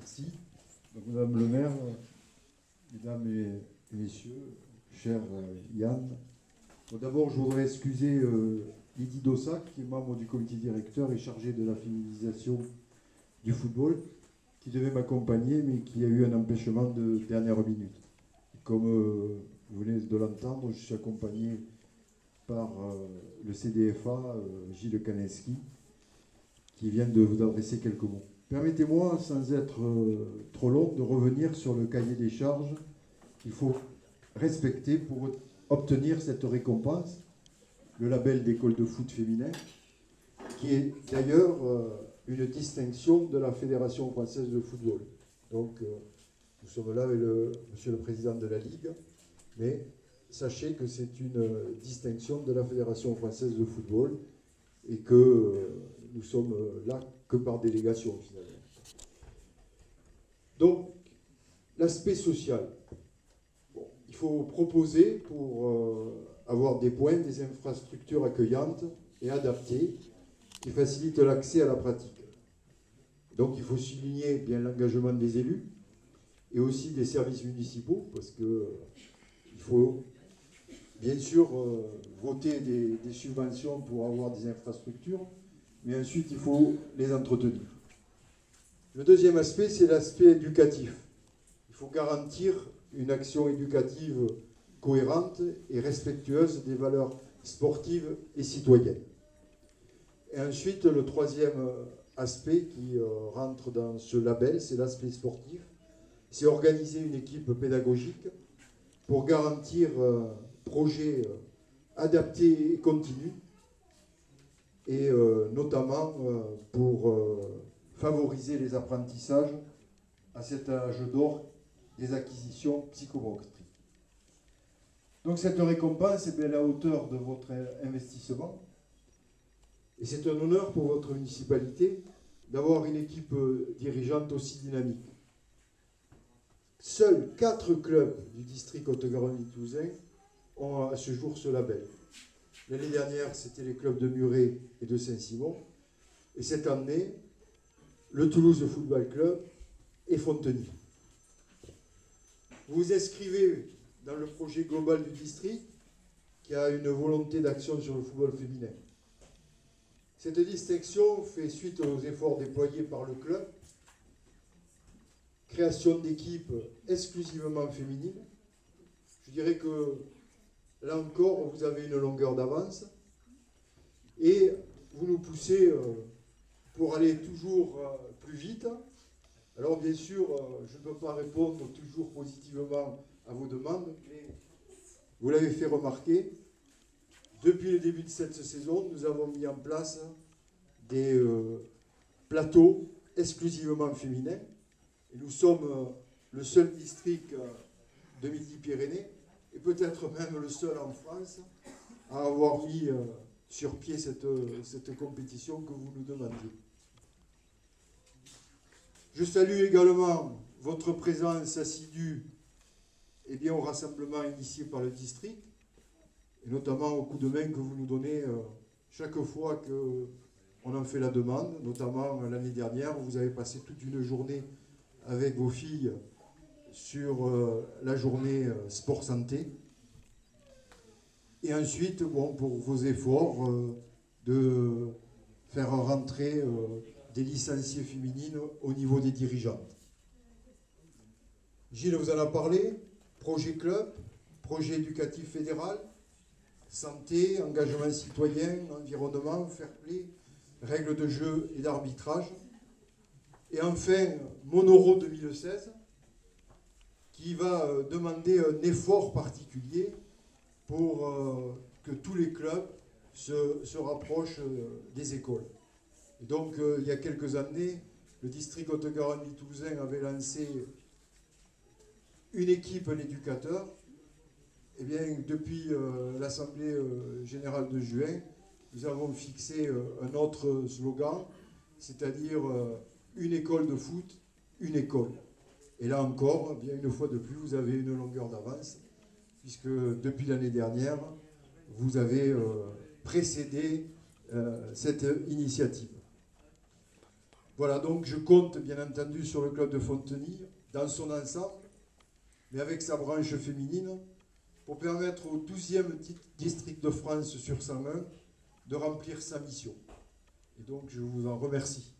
Merci. Donc, Madame le maire, mesdames et messieurs, cher Yann, bon, d'abord je voudrais excuser Lydie Dossac, qui est membre du comité directeur et chargé de la féminisation du football, qui devait m'accompagner, mais qui a eu un empêchement de dernière minute. Comme vous venez de l'entendre, je suis accompagné par le CDFA, Gilles Kaneski, qui vient de vous adresser quelques mots. Permettez-moi, sans être trop long, de revenir sur le cahier des charges qu'il faut respecter pour obtenir cette récompense, le label d'école de foot féminin, qui est d'ailleurs une distinction de la Fédération française de football. Donc, nous sommes là avec monsieur le président de la Ligue, mais sachez que c'est une distinction de la Fédération française de football et que nous sommes là que par délégation, finalement. Donc, l'aspect social. Bon, il faut proposer pour avoir des points, des infrastructures accueillantes et adaptées qui facilitent l'accès à la pratique. Donc, il faut souligner bien l'engagement des élus et aussi des services municipaux, parce que il faut bien sûr voter des subventions pour avoir des infrastructures, mais ensuite il faut les entretenir. Le deuxième aspect, c'est l'aspect éducatif. Il faut garantir une action éducative cohérente et respectueuse des valeurs sportives et citoyennes. Et ensuite, le troisième aspect qui rentre dans ce label, c'est l'aspect sportif. C'est organiser une équipe pédagogique pour garantir un projet adapté et continu, et notamment pour favoriser les apprentissages à cet âge d'or des acquisitions psychomotrices. Donc cette récompense est bien à la hauteur de votre investissement, et c'est un honneur pour votre municipalité d'avoir une équipe dirigeante aussi dynamique. Seuls 4 clubs du district Haute-Garonne-Toulousain ont à ce jour ce label. L'année dernière, c'était les clubs de Muret et de Saint-Simon. Et cette année, le Toulouse Football Club et Fontenay. Vous vous inscrivez dans le projet global du district qui a une volonté d'action sur le football féminin. Cette distinction fait suite aux efforts déployés par le club. Création d'équipes exclusivement féminines. Je dirais que là encore, vous avez une longueur d'avance et vous nous poussez pour aller toujours plus vite. Alors bien sûr, je ne peux pas répondre toujours positivement à vos demandes, mais vous l'avez fait remarquer, depuis le début de cette saison, nous avons mis en place des plateaux exclusivement féminins. Et nous sommes le seul district de Midi-Pyrénées, et peut-être même le seul en France, à avoir mis sur pied cette compétition que vous nous demandiez. Je salue également votre présence assidue au rassemblement initié par le district, et notamment au coup de main que vous nous donnez chaque fois qu'on en fait la demande. Notamment l'année dernière, vous avez passé toute une journée avec vos filles sur la journée sport santé. Et ensuite, bon, pour vos efforts de faire rentrer des licenciées féminines au niveau des dirigeantes. Gilles vous en a parlé, projet club, projet éducatif fédéral, santé, engagement citoyen, environnement, fair play, règles de jeu et d'arbitrage. Et enfin, Monoro 2016, qui va demander un effort particulier pour que tous les clubs se rapprochent des écoles. Et donc, il y a quelques années, le district Haute-Garonne-Toulousain avait lancé une équipe d'éducateurs. Et bien, depuis l'Assemblée générale de juin, nous avons fixé un autre slogan, c'est-à-dire une école de foot, une école. Et là encore, bien une fois de plus, vous avez une longueur d'avance, puisque depuis l'année dernière, vous avez précédé cette initiative. Voilà, donc je compte bien entendu sur le club de Fontenay, dans son ensemble, mais avec sa branche féminine, pour permettre au 12e district de France sur 101 de remplir sa mission. Et donc je vous en remercie.